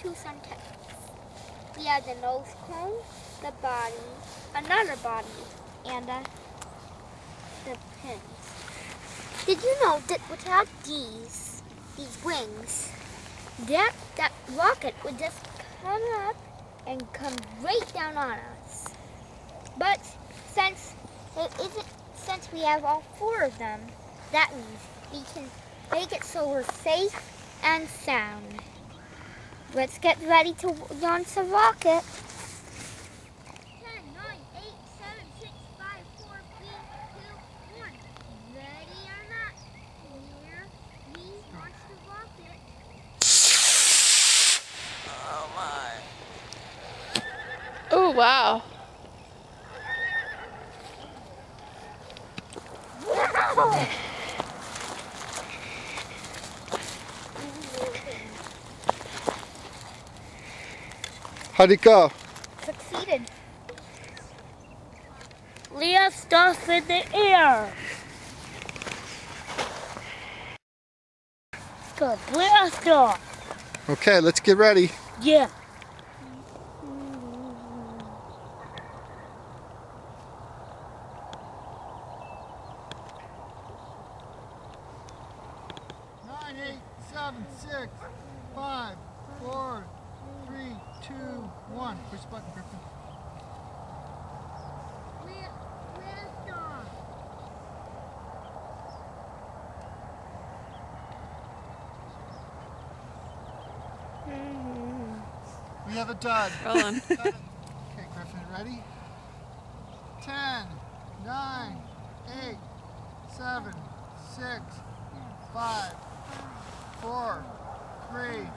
two sun techniques. We have the nose cone, the body, another body, and the pins. Did you know that without these wings, that rocket would just come up and come right down on us? But since we have all four of them, that means we can make it so we're safe and sound. Let's get ready to launch the rocket. 10, 9, 8, 7, 6, 5, 4, 3, 2, 1. Ready or not, here we launch the rocket. Oh my. Oh wow. How'd it go? Succeeded. Blast off in the air. Good, blast off. Okay, let's get ready. Yeah. Nine, 8, 7, 6, 5, 4, 3, 2, 1. Push the button, Griffin. Blast off. We have a dud. Rolling. Okay, Griffin, ready? 10, 9, 8, 7, 6, 5, 4, 3,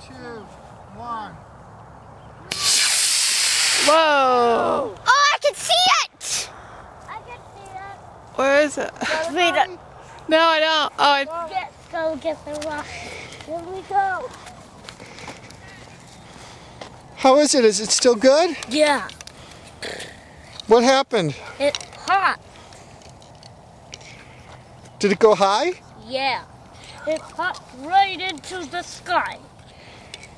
2, 1. Whoa! Oh, I can see it! I can see it. Where is it? Read it. No, I don't. Oh, I. Let's go get the rock. Here we go. How is it? Is it still good? Yeah. What happened? It's hot. Did it go high? Yeah. It popped right into the sky.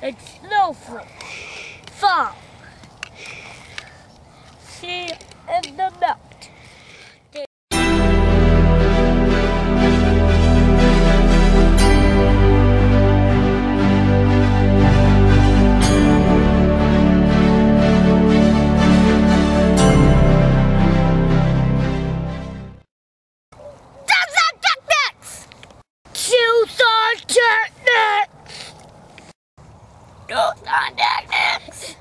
It's snowflake. Fall. See in the melt. Choose our techniques! Choose our techniques!